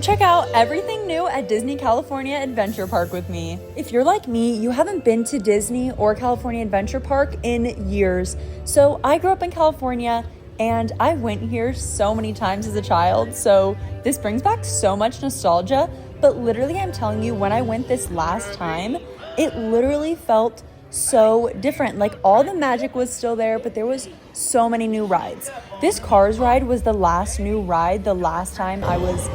Check out everything new at Disney California Adventure Park with me. If you're like me, you haven't been to Disney or California Adventure Park in years. So I grew up in California and I went here so many times as a child. So this brings back so much nostalgia. But literally, I'm telling you, when I went this last time, it literally felt so different. Like all the magic was still there, but there was so many new rides. This Cars ride was the last new ride the last time I was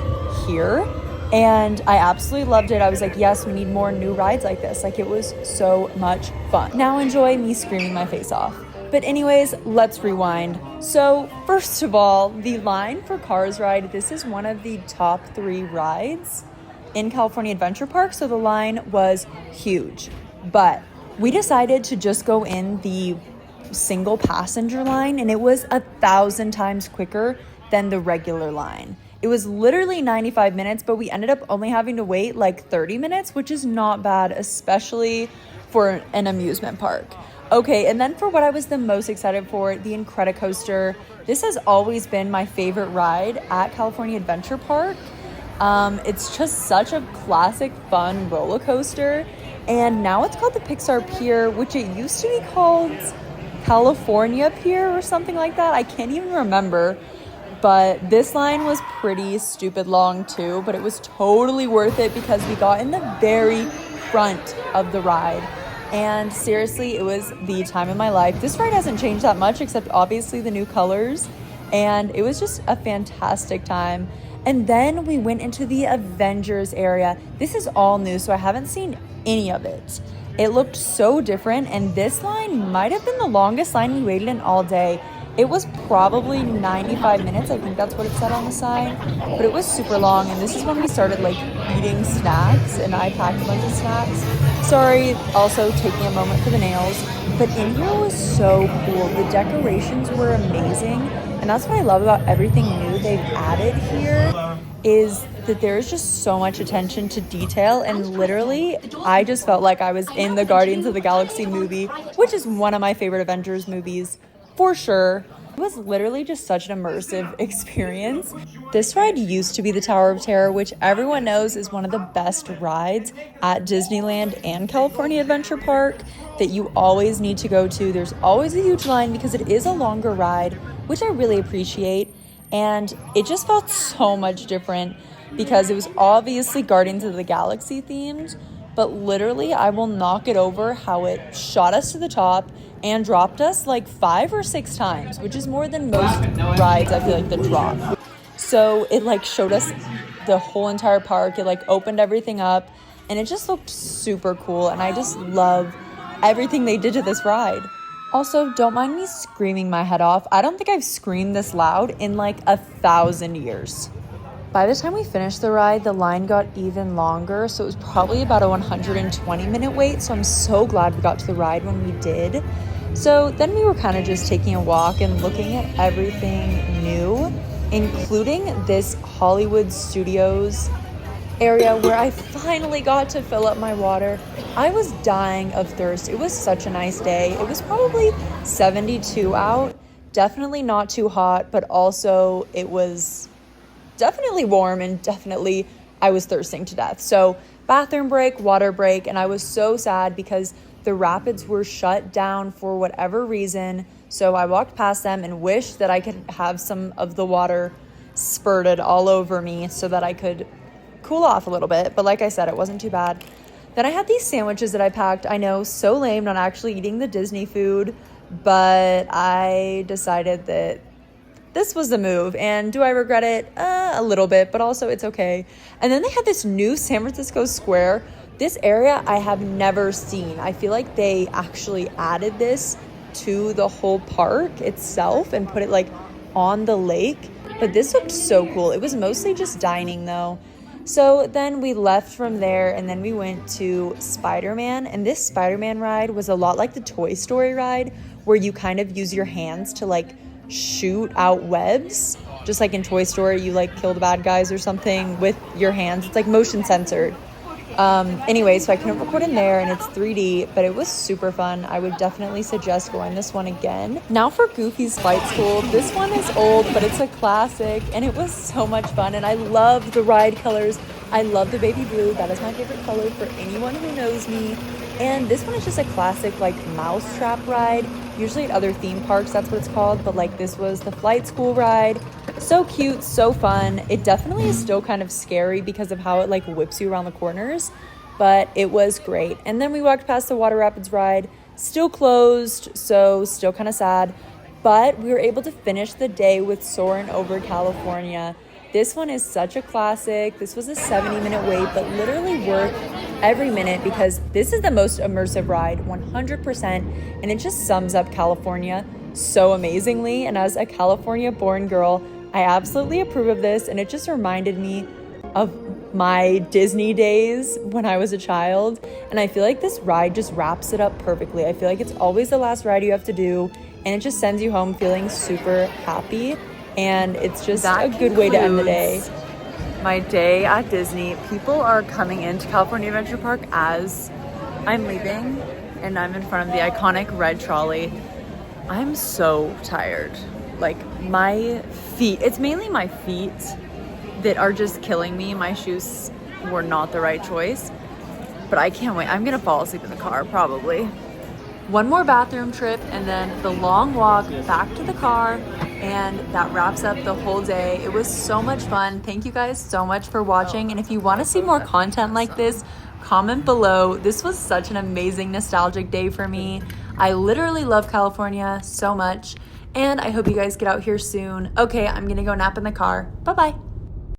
here, and I absolutely loved it. I was like, yes, we need more new rides like this. Like, it was so much fun. Now enjoy me screaming my face off. But anyways, let's rewind. So first of all, the line for Cars ride, this is one of the top 3 rides in California Adventure Park, so the line was huge. But we decided to just go in the single passenger line, and it was 1,000 times quicker than the regular line. It was literally 95 minutes, but we ended up only having to wait like 30 minutes, which is not bad, especially for an amusement park. Okay, and then for what I was the most excited for, the Incredicoaster. This has always been my favorite ride at California Adventure Park. It's just such a classic, fun roller coaster. And now it's called the Pixar Pier, which it used to be called California Pier or something like that. I can't even remember. But this line was pretty stupid long too, but it was totally worth it because we got in the very front of the ride. And seriously, it was the time of my life. This ride hasn't changed that much except obviously the new colors. And it was just a fantastic time. And then we went into the Avengers area. This is all new, so I haven't seen any of it. It looked so different, and this line might have been the longest line we waited in all day. It was probably 95 minutes. I think that's what it said on the sign, but it was super long. And this is when we started like eating snacks, and I packed a bunch of snacks. Sorry, also taking a moment for the nails, but in here was so cool. The decorations were amazing, and that's what I love about everything new they've added here is that there's just so much attention to detail, and literally I just felt like I was in the Guardians of the Galaxy movie, which is one of my favorite Avengers movies for sure. It was literally just such an immersive experience. This ride used to be the Tower of Terror, which everyone knows is one of the best rides at Disneyland and California Adventure Park that you always need to go to. There's always a huge line because it is a longer ride, which I really appreciate. And it just felt so much different because it was obviously Guardians of the Galaxy themed, but literally I will knock it over how it shot us to the top and dropped us like 5 or 6 times, which is more than most rides I feel like that drop. So it like showed us the whole entire park. It like opened everything up, and it just looked super cool, and I just love everything they did to this ride. Also, don't mind me screaming my head off. I don't think I've screamed this loud in like 1,000 years. By the time we finished the ride, the line got even longer, so it was probably about a 120-minute wait, so I'm so glad we got to the ride when we did. So then we were kind of just taking a walk and looking at everything new, including this Hollywood Studios area where I finally got to fill up my water. I was dying of thirst. It was such a nice day. It was probably 72 out, definitely not too hot, but also it was definitely warm, and definitely I was thirsting to death. So bathroom break, water break, and I was so sad because the rapids were shut down for whatever reason. So I walked past them and wished that I could have some of the water spurted all over me so that I could cool off a little bit. But like I said, it wasn't too bad. Then I had these sandwiches that I packed. I know, so lame, not actually eating the Disney food, but I decided that this was the move. And do I regret it? A little bit, but also it's okay. And then they had this new San Francisco Square. This area I have never seen. I feel like they actually added this to the whole park itself and put it like on the lake. But this looked so cool. It was mostly just dining though. So then we left from there, and then we went to Spider-Man. And this Spider-Man ride was a lot like the Toy Story ride, where you kind of use your hands to like shoot out webs. Just like in Toy Story, you like kill the bad guys or something with your hands. It's like motion censored. Anyway, so I couldn't record in there and it's 3D, but it was super fun. I would definitely suggest going this one again. Now for Goofy's Flight School. This one is old, but it's a classic and it was so much fun. And I love the ride colors. I love the baby blue. That is my favorite color for anyone who knows me. And this one is just a classic like mousetrap ride. Usually at other theme parks, that's what it's called. But like this was the flight school ride. So cute, so fun. It definitely is still kind of scary because of how it like whips you around the corners, but it was great. And then we walked past the Water Rapids ride, still closed, so still kind of sad, but we were able to finish the day with Soarin' Over California. This one is such a classic. This was a 70-minute wait, but literally worth every minute because this is the most immersive ride, 100%, and it just sums up California so amazingly. And as a California-born girl, I absolutely approve of this, and it just reminded me of my Disney days when I was a child, and I feel like this ride just wraps it up perfectly. I feel like it's always the last ride you have to do, and it just sends you home feeling super happy, and it's just a good way to end the day. My day at Disney. People are coming into California Adventure Park as I'm leaving, and I'm in front of the iconic red trolley. I'm so tired. Like my feet, it's mainly my feet that are just killing me. My shoes were not the right choice, but I can't wait. I'm gonna fall asleep in the car probably. One more bathroom trip and then the long walk back to the car, and that wraps up the whole day. It was so much fun. Thank you guys so much for watching, and if you want to see more content like this, comment below. This was such an amazing nostalgic day for me. I literally love California so much, and I hope you guys get out here soon. Okay, I'm gonna go nap in the car. Bye-bye.